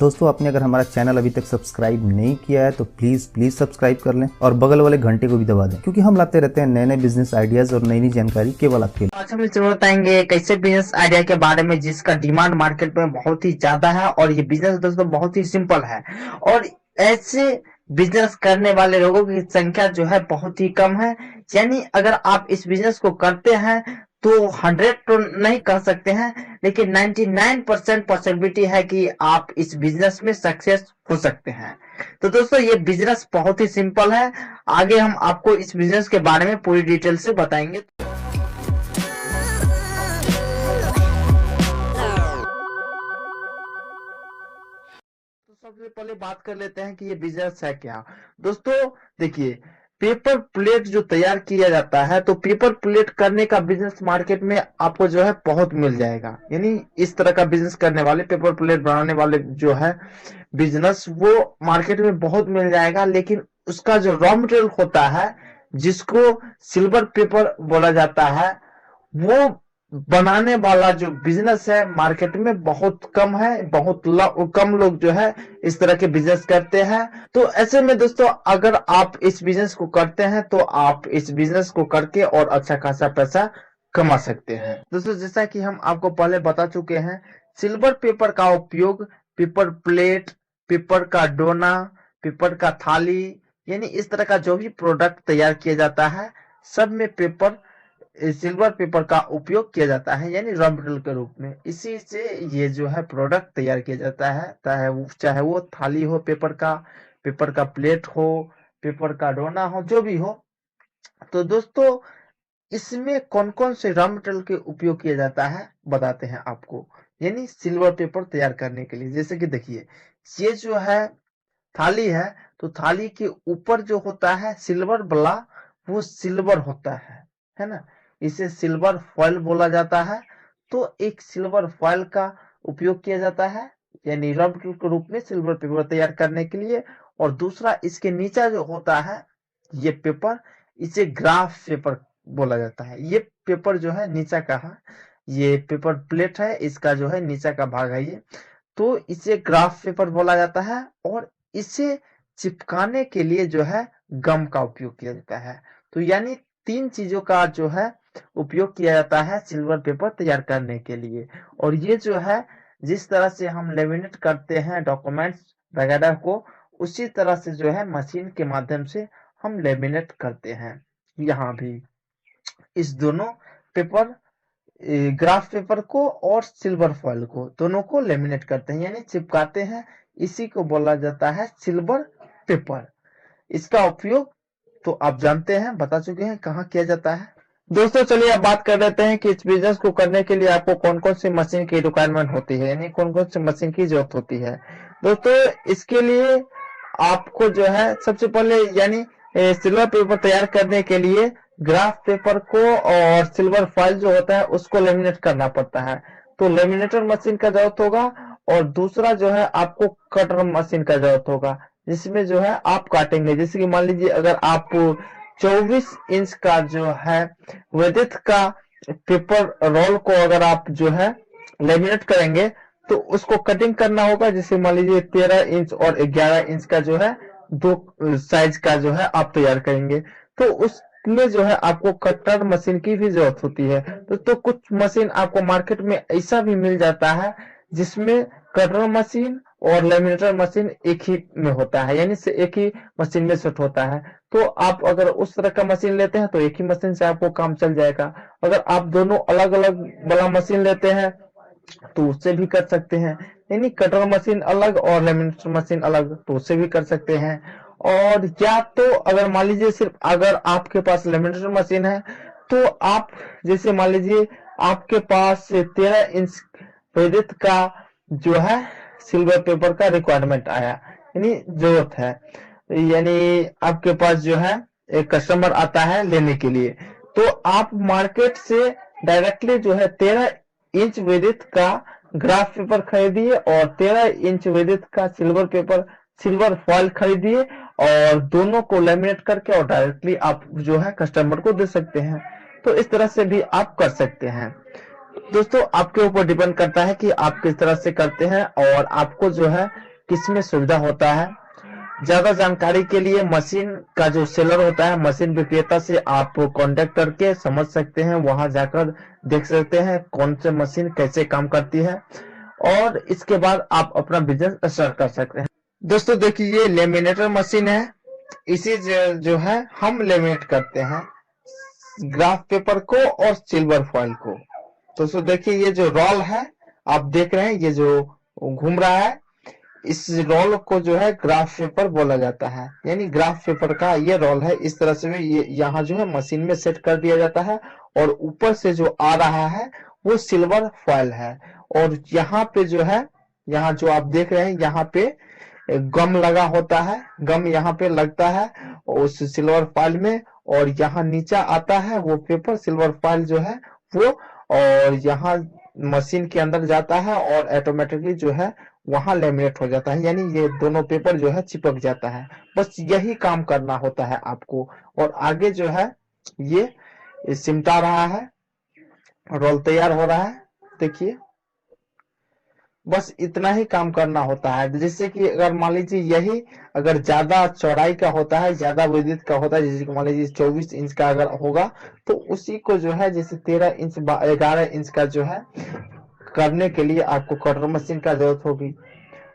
दोस्तों आपने अगर हमारा चैनल अभी तक सब्सक्राइब नहीं किया है तो प्लीज सब्सक्राइब कर लें और बगल वाले घंटे को भी दबा दें, क्योंकि हम लाते रहते हैं नए नए बिजनेस आइडियाज और नई नई जानकारी केवल आपके लिए। आज हम जरूर बताएंगे एक ऐसे बिजनेस आइडिया के बारे में जिसका डिमांड मार्केट में बहुत ही ज्यादा है और ये बिजनेस दोस्तों बहुत ही सिंपल है और ऐसे बिजनेस करने वाले लोगों की संख्या जो है बहुत ही कम है। यानी अगर आप इस बिजनेस को करते हैं तो 100 तो नहीं कर सकते हैं, लेकिन 99% पॉसिबिलिटी है कि आप इस बिजनेस में सक्सेस हो सकते हैं। तो दोस्तों ये बिजनेस बहुत ही सिंपल है। आगे हम आपको इस बिजनेस के बारे में पूरी डिटेल से बताएंगे। सबसे पहले बात कर लेते हैं कि ये बिजनेस है क्या। दोस्तों देखिए, पेपर प्लेट जो तैयार किया जाता है, तो पेपर प्लेट करने का बिजनेस मार्केट में आपको जो है बहुत मिल जाएगा। यानी इस तरह का बिजनेस करने वाले, पेपर प्लेट बनाने वाले जो है बिजनेस, वो मार्केट में बहुत मिल जाएगा। लेकिन उसका जो रॉ मटेरियल होता है, जिसको सिल्वर पेपर बोला जाता है, वो बनाने वाला जो बिजनेस है मार्केट में बहुत कम है। बहुत कम लोग जो है इस तरह के बिजनेस करते हैं। तो ऐसे में दोस्तों अगर आप इस बिजनेस को करते हैं तो आप इस बिजनेस को करके और अच्छा खासा पैसा कमा सकते हैं। दोस्तों जैसा कि हम आपको पहले बता चुके हैं, सिल्वर पेपर का उपयोग पेपर प्लेट, पेपर का डोना, पेपर का थाली, यानी इस तरह का जो भी प्रोडक्ट तैयार किया जाता है सब में सिल्वर पेपर का उपयोग किया जाता है, यानी रॉ मटेरियल के रूप में। इसी से ये जो है प्रोडक्ट तैयार किया जाता है, चाहे वो थाली हो पेपर का प्लेट हो, पेपर का डोना हो, जो भी हो। तो दोस्तों इसमें कौन कौन से रॉ मटेरियल के उपयोग किया जाता है बताते हैं आपको, यानी सिल्वर पेपर तैयार करने के लिए। जैसे कि देखिए, ये जो है थाली है, तो थाली के ऊपर जो होता है सिल्वर वाला, वो सिल्वर होता है ना। इसे सिल्वर फॉयल बोला जाता है। तो एक सिल्वर फॉयल का उपयोग किया जाता है, यानी रॉ मटेरियल के रूप में सिल्वर पेपर तैयार करने के लिए। और दूसरा इसके नीचे जो होता है ये पेपर, इसे ग्राफ पेपर बोला जाता है। ये पेपर जो है नीचे का है, ये पेपर प्लेट है, इसका जो है नीचे का भाग है ये, तो इसे ग्राफ पेपर बोला जाता है। और इसे चिपकाने के लिए जो है गम का उपयोग किया जाता है। तो यानी 3 चीजों का जो है उपयोग किया जाता है सिल्वर पेपर तैयार करने के लिए। और ये जो है जिस तरह से हम लेमिनेट करते हैं डॉक्यूमेंट्स वगैरह को, उसी तरह से जो है मशीन के माध्यम से हम लेमिनेट करते हैं। यहाँ भी इस दोनों पेपर, ग्राफ पेपर को और सिल्वर फॉयल को, दोनों को लेमिनेट करते हैं, यानी चिपकाते हैं। इसी को बोला जाता है सिल्वर पेपर। इसका उपयोग तो आप जानते हैं, बता चुके हैं कहाँ किया जाता है। दोस्तों चलिए अब बात कर लेते हैं कि इस बिजनेस को करने के लिए आपको कौन कौन सी मशीन की रिक्वायरमेंट होती है, यानी कौन कौन सी मशीन की जरूरत होती है। दोस्तों इसके लिए आपको जो है सबसे पहले, यानी सिल्वर पेपर तैयार करने के लिए ग्राफ पेपर को और सिल्वर फॉयल जो होता है उसको लेमिनेट करना पड़ता है। तो लेमिनेटर मशीन का जरूरत होगा। और दूसरा जो है आपको कटर मशीन का जरूरत होगा, जिसमें जो है आप काटेंगे। जैसे कि मान लीजिए अगर आप 24 इंच का जो है विद्युत का पेपर रोल को अगर आप जो है लेमिनेट करेंगे तो उसको कटिंग करना होगा। जैसे मान लीजिए 13 इंच और 11 इंच का जो है 2 साइज का जो है आप तैयार करेंगे, तो उसमें जो है आपको कटर मशीन की भी जरूरत होती है। तो कुछ मशीन आपको मार्केट में ऐसा भी मिल जाता है जिसमें कटर मशीन और लेमिनेटर मशीन एक ही में होता है, यानी से एक ही मशीन में सेट होता है। तो आप अगर उस तरह का मशीन लेते हैं तो एक ही मशीन से आपको काम चल जाएगा। अगर आप दोनों अलग अलग वाला मशीन लेते हैं तो उससे भी कर सकते हैं, यानी कटर मशीन अलग और लेमिनेटर मशीन अलग, तो उससे भी कर सकते हैं। और या तो अगर मान लीजिए सिर्फ अगर आपके पास लेमिनेटर मशीन है तो आप, जैसे मान लीजिए आपके पास 13 इंच विद्युत का जो है सिल्वर पेपर का रिक्वायरमेंट आया, यानी जरूरत है, यानी आपके पास जो है एक कस्टमर आता है लेने के लिए, तो आप मार्केट से डायरेक्टली जो है 13 इंच विद्युत का ग्राफ पेपर खरीदिए और 13 इंच विद्युत का सिल्वर फॉयल खरीदिए और दोनों को लेमिनेट करके और डायरेक्टली आप जो है कस्टमर को दे सकते हैं। तो इस तरह से भी आप कर सकते हैं। दोस्तों आपके ऊपर डिपेंड करता है कि आप किस तरह से करते हैं और आपको जो है किसमें सुविधा होता है। ज्यादा जानकारी के लिए मशीन का जो सेलर होता है, मशीन विक्रेता से आप कांटेक्ट करके समझ सकते हैं, वहां जाकर देख सकते हैं कौन से मशीन कैसे काम करती है और इसके बाद आप अपना बिजनेस स्टार्ट कर सकते हैं। दोस्तों देखिए ये लेमिनेटर मशीन है, इसी जो है हम लेमिनेट करते हैं ग्राफ पेपर को और सिल्वर फॉइल को। दोस्तों देखिए ये जो रोल है आप देख रहे हैं, ये जो घूम रहा है, इस रोल को जो है ग्राफ पेपर बोला जाता है, यानी ग्राफ पेपर का ये रोल है। इस तरह से ये यहाँ जो है मशीन में सेट कर दिया जाता है और ऊपर से जो आ रहा है वो सिल्वर फॉइल है। और यहाँ पे जो है, यहाँ जो आप देख रहे हैं यहाँ पे गम लगा होता है, गम यहाँ पे लगता है उस सिल्वर फॉइल में, और यहाँ नीचे आता है वो पेपर सिल्वर फॉइल जो है वो, और यहाँ मशीन के अंदर जाता है और ऑटोमेटिकली जो है वहां लेमिनेट हो जाता है, यानी ये दोनों पेपर जो है चिपक जाता है। बस यही काम करना होता है आपको। और आगे जो है ये सिमटा रहा है, रोल तैयार हो रहा है, देखिए बस इतना ही काम करना होता है। जैसे कि अगर मान लीजिए यही अगर ज्यादा चौड़ाई का होता है, ज्यादा विड्थ का होता है, जैसे कि मान लीजिए 24 इंच का अगर होगा तो उसी को जो है जैसे 13 इंच 11 इंच का जो है करने के लिए आपको कटर मशीन का जरूरत होगी।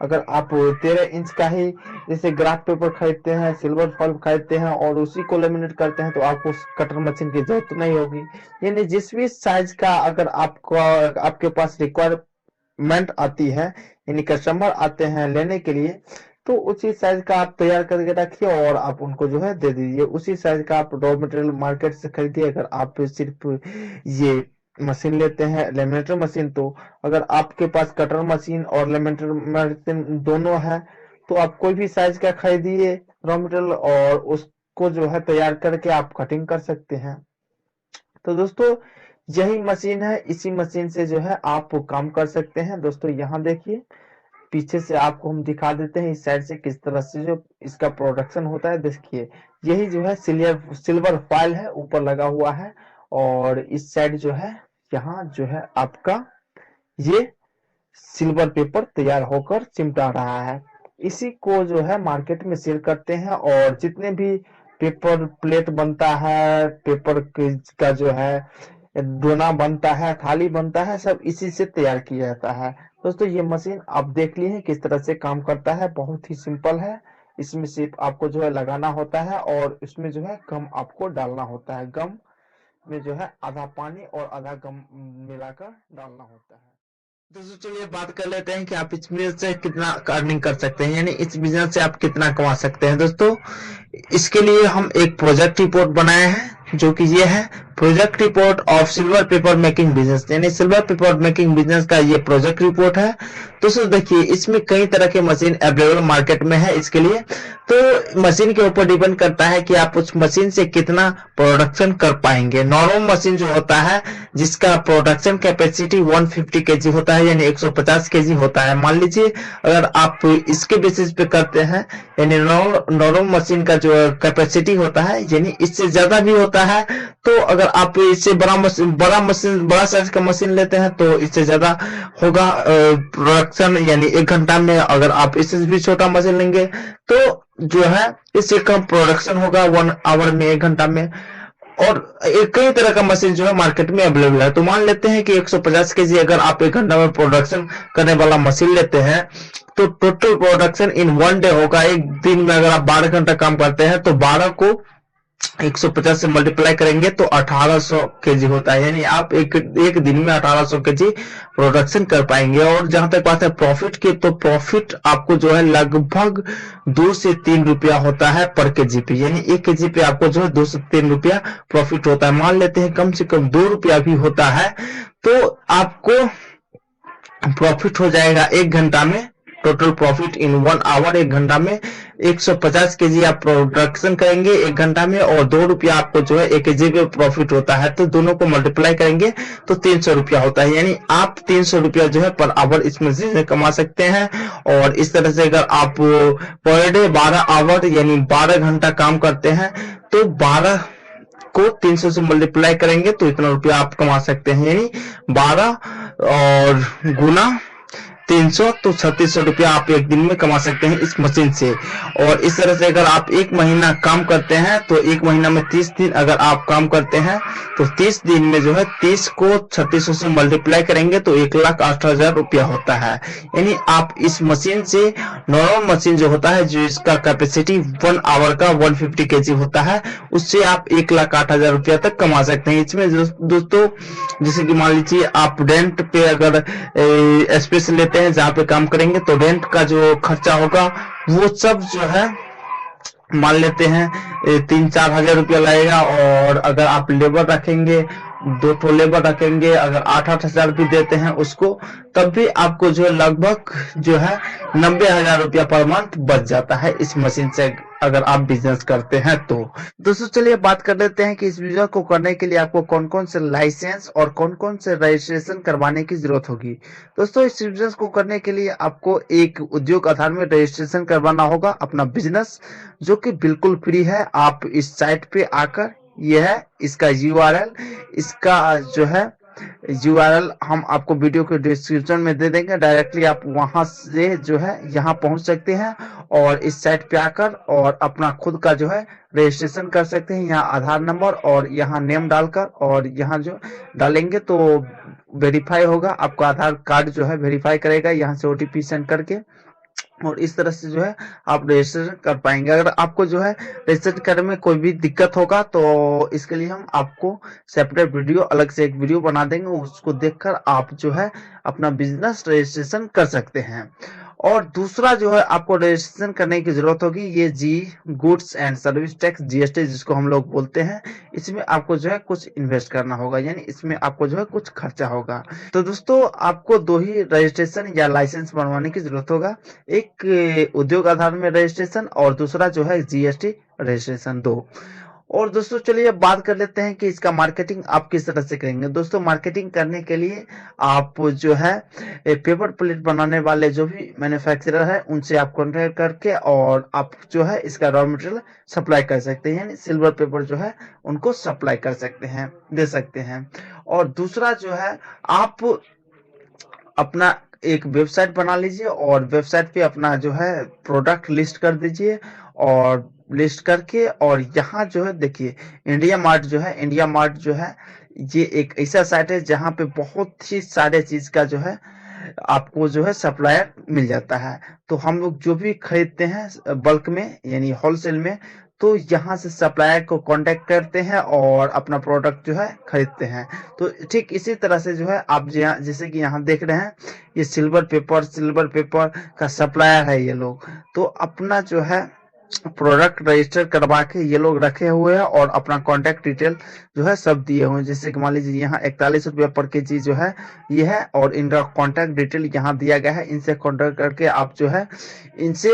अगर आप 13 इंच का ही जैसे ग्राफ पेपर खरीदते हैं, सिल्वर फॉइल खरीदते हैं और उसी को लेमिनेट करते हैं तो आपको कटर मशीन की जरूरत नहीं होगी। यानी जिस भी साइज का अगर आपको आपके पास रिक्वायरमेंट आती है, यानी कस्टमर आते हैं लेने के लिए, तो उसी साइज का आप तैयार करके रखिए और आप उनको जो है दे दीजिए। उसी साइज का आप रॉ मटेरियल मार्केट से खरीदिए। अगर आप सिर्फ ये मशीन लेते हैं लेमिनेटर मशीन, तो अगर आपके पास कटर मशीन और लेमिनेटर मशीन दोनों है तो आप कोई भी साइज का खरीदिए रॉ मटेरियल और उसको जो है तैयार करके आप कटिंग कर सकते हैं। तो दोस्तों यही मशीन है, इसी मशीन से जो है आप काम कर सकते हैं। दोस्तों यहाँ देखिए पीछे से आपको हम दिखा देते हैं इस साइड से किस तरह से जो इसका प्रोडक्शन होता है। देखिए यही जो है सिल्वर फॉइल है ऊपर लगा हुआ है, और इस साइड जो है यहाँ जो है आपका ये सिल्वर पेपर तैयार होकर चिमटा रहा है। इसी को जो है मार्केट में सेल करते हैं और जितने भी पेपर प्लेट बनता है, पेपर का जो है दोना बनता है, थाली बनता है, सब इसी से तैयार किया जाता है। दोस्तों ये मशीन आप देख लिए हैं किस तरह से काम करता है, बहुत ही सिंपल है। इसमें सिर्फ आपको जो है लगाना होता है और इसमें जो है गम आपको डालना होता है। गम में जो है आधा पानी और आधा गम मिलाकर डालना होता है। दोस्तों चलिए बात कर लेते हैं कि आप इस बिजनेस से कितना अर्निंग कर सकते हैं, यानी इस बिजनेस से आप कितना कमा सकते हैं। दोस्तों इसके लिए हम एक प्रोजेक्ट रिपोर्ट बनाए हैं, जो कि ये है project report of silver paper making business, यानी सिल्वर पेपर मेकिंग बिजनेस का ये प्रोजेक्ट रिपोर्ट है। दोस्तों देखिए इसमें कई तरह के मशीन अवेलेबल मार्केट में है। इसके लिए तो मशीन के ऊपर डिपेंड करता है कि आप उस मशीन से कितना प्रोडक्शन कर पाएंगे। नॉर्मल मशीन जो होता है जिसका प्रोडक्शन कैपेसिटी 150 केजी होता है, यानी 150 केजी होता है। मान लीजिए अगर आप इसके बेसिस पे करते हैं, यानी नॉर्मल मशीन का जो कैपेसिटी होता है यानी इससे ज्यादा भी होता है, तो अगर आप इससे बड़ा साइज का मशीन लेते हैं तो इससे ज्यादा होगा प्रोडक्शन, यानी 1 घंटा में। अगर आप इससे भी छोटा मशीन लेंगे तो जो है इससे कम प्रोडक्शन होगा 1 आवर में, 1 घंटा में। और कई तरह का मशीन जो है मार्केट में अवेलेबल है। तो मान लेते हैं कि 150 केजी अगर आप 1 घंटा में प्रोडक्शन करने वाला मशीन लेते हैं तो टोटल प्रोडक्शन इन 1 डे होगा। एक दिन में अगर आप 12 घंटा काम करते हैं तो 12 को 150 से मल्टीप्लाई करेंगे तो 1800 केजी होता है, यानी आप एक दिन में 1800 केजी प्रोडक्शन कर पाएंगे। और जहां तक बात है प्रॉफिट की, तो प्रॉफिट आपको जो है लगभग 2 से 3 रुपया होता है पर केजी पे, यानी 1 केजी पे आपको जो है 2 से 3 रुपया प्रॉफिट होता है। मान लेते हैं कम से कम 2 रुपया भी होता है तो आपको प्रॉफिट हो जाएगा 1 घंटा में। टोटल प्रॉफिट इन 1 आवर, 1 घंटा में 150 केजी आप प्रोडक्शन करेंगे 1 घंटा में, और 2 रुपया आपको जो है 1 केजी पे प्रॉफिट होता है। तो दोनों को मल्टीप्लाई करेंगे तो 300 रुपया होता है, यानी आप 300 रुपया जो है पर आवर इसमें से कमा सकते हैं। और इस तरह से अगर आप पर डे 12 आवर यानी 12 घंटा काम करते हैं तो 12 को 300 से मल्टीप्लाई करेंगे तो इतना रुपया आप कमा सकते हैं, यानी 12 और गुना 300 तो 3600 रुपया आप एक दिन में कमा सकते हैं इस मशीन से। और इस तरह से अगर आप एक महीना काम करते हैं तो एक महीना में 30 दिन अगर आप काम करते हैं तो 30 दिन में जो है 30 को 3600 से मल्टीप्लाई करेंगे तो 1,08,000 रुपया होता है। यानी आप इस मशीन से, नॉर्मल मशीन जो होता है, जो इसका कैपेसिटी 1 आवर का 150 kg होता है, उससे आप 1,08,000 रुपया तक कमा सकते हैं। इसमें दोस्तों जैसे कि मान लीजिए आप रेंट पे अगर स्पेस लेते हैं जहाँ पे काम करेंगे तो रेंट का जो खर्चा होगा वो सब जो है मान लेते हैं 3-4 हजार रुपया लगेगा। और अगर आप लेबर रखेंगे, 2 लेबर रखेंगे, अगर 8-8 हजार भी देते हैं उसको, तब भी आपको जो लगभग जो है 90,000 रुपया पर मंथ बच जाता है इस मशीन से अगर आप बिजनेस करते हैं तो। दोस्तों चलिए बात कर लेते हैं कि इस बिजनेस को करने के लिए आपको कौन कौन से लाइसेंस और कौन कौन से रजिस्ट्रेशन करवाने की जरूरत होगी। दोस्तों इस बिजनेस को करने के लिए आपको एक उद्योग आधार में रजिस्ट्रेशन करवाना होगा अपना बिजनेस, जो कि बिल्कुल फ्री है। आप इस साइट पे आकर, यह है इसका URL, इसका जो है URL हम आपको वीडियो के डिस्क्रिप्शन में दे देंगे, डायरेक्टली आप वहां से जो है यहाँ पहुंच सकते हैं और इस साइट पे आकर और अपना खुद का जो है रजिस्ट्रेशन कर सकते हैं। यहाँ आधार नंबर और यहाँ नेम डालकर और यहाँ जो डालेंगे तो वेरीफाई होगा, आपका आधार कार्ड जो है वेरीफाई करेगा यहाँ से OTP सेंड करके, और इस तरह से जो है आप रजिस्ट्रेशन कर पाएंगे। अगर आपको जो है रजिस्ट्रेशन करने में कोई भी दिक्कत होगा तो इसके लिए हम आपको सेपरेट वीडियो, अलग से एक वीडियो बना देंगे, उसको देखकर आप जो है अपना बिजनेस रजिस्ट्रेशन कर सकते हैं। और दूसरा जो है आपको रजिस्ट्रेशन करने की जरूरत होगी ये goods and service tax GST जिसको हम लोग बोलते हैं। इसमें आपको जो है कुछ इन्वेस्ट करना होगा, यानी इसमें आपको जो है कुछ खर्चा होगा। तो दोस्तों आपको 2 ही रजिस्ट्रेशन या लाइसेंस बनवाने की जरूरत होगा, एक उद्योग आधार में रजिस्ट्रेशन और दूसरा जो है GST रजिस्ट्रेशन 2। और दोस्तों चलिए बात कर लेते हैं कि इसका मार्केटिंग आप किस तरह से करेंगे। दोस्तों मार्केटिंग करने के लिए आप जो है पेपर प्लेट बनाने वाले जो भी मैन्युफैक्चरर है उनसे आप कॉन्टेक्ट करके और आप जो है इसका रॉ मटेरियल सप्लाई कर सकते हैं, यानी सिल्वर पेपर जो है उनको सप्लाई कर सकते हैं, दे सकते हैं। और दूसरा जो है आप अपना एक वेबसाइट बना लीजिए और वेबसाइट पे अपना जो है प्रोडक्ट लिस्ट कर दीजिए, और लिस्ट करके और यहाँ जो है देखिए इंडिया मार्ट जो है ये एक ऐसा साइट है जहाँ पे बहुत ही सारे चीज का जो है आपको जो है सप्लायर मिल जाता है। तो हम लोग जो भी खरीदते हैं बल्क में यानी होलसेल में, तो यहाँ से सप्लायर को कांटेक्ट करते हैं और अपना प्रोडक्ट जो है खरीदते हैं। तो ठीक इसी तरह से जो है आप जैसे कि यहाँ देख रहे हैं ये सिल्वर पेपर का सप्लायर है ये लोग, तो अपना जो है प्रोडक्ट रजिस्टर करवा के ये लोग रखे हुए हैं और अपना कांटेक्ट डिटेल जो है सब दिए हुए हैं। जैसे कि मान लीजिए यहाँ 41 रुपया पर केजी जो है ये है और इनका कांटेक्ट डिटेल यहाँ दिया गया है, इनसे कांटेक्ट करके आप जो है इनसे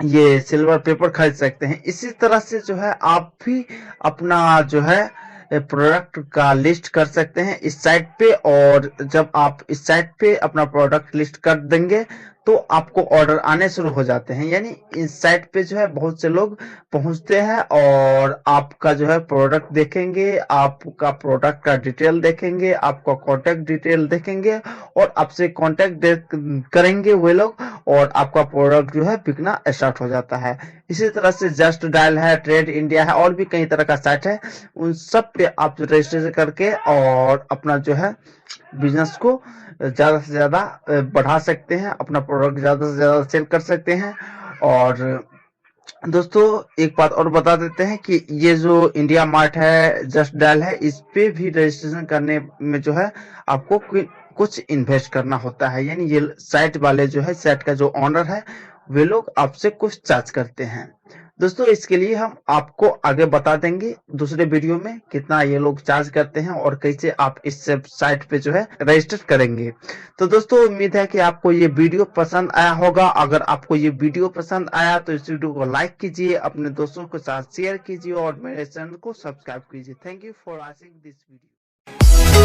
ये सिल्वर पेपर खरीद सकते हैं। इसी तरह से जो है आप भी अपना जो है प्रोडक्ट का लिस्ट कर सकते हैं इस साइट पे, और जब आप इस साइट पे अपना प्रोडक्ट लिस्ट कर देंगे तो आपको ऑर्डर आने शुरू हो जाते हैं। यानी इस साइट पे जो है बहुत से लोग पहुंचते हैं और आपका जो है प्रोडक्ट देखेंगे, आपका प्रोडक्ट का डिटेल देखेंगे, आपका कांटेक्ट डिटेल देखेंगे और आपसे कांटेक्ट करेंगे वे लोग, और आपका प्रोडक्ट जो है बिकना स्टार्ट हो जाता है। इसी तरह से जस्ट डायल है, ट्रेड इंडिया है और भी कई तरह का साइट है, उन सब पे आप रजिस्ट्रेशन करके और अपना जो है बिजनेस को ज्यादा से ज्यादा बढ़ा सकते हैं, अपना प्रोडक्ट ज्यादा से ज्यादा सेल कर सकते हैं। और दोस्तों एक बात और बता देते हैं कि ये जो इंडिया मार्ट है, जस्ट डायल है, इस पे भी रजिस्ट्रेशन करने में जो है आपको कुछ इन्वेस्ट करना होता है। यानी ये साइट वाले जो है, साइट का जो ऑनर है, वे लोग आपसे कुछ चार्ज करते हैं। दोस्तों इसके लिए हम आपको आगे बता देंगे दूसरे वीडियो में कितना ये लोग चार्ज करते हैं और कैसे आप इस साइट पे जो है रजिस्टर करेंगे। तो दोस्तों उम्मीद है कि आपको ये वीडियो पसंद आया होगा। अगर आपको ये वीडियो पसंद आया तो इस वीडियो को लाइक कीजिए, अपने दोस्तों के साथ शेयर कीजिए और मेरे चैनल को सब्सक्राइब कीजिए। Thank you for watching this video.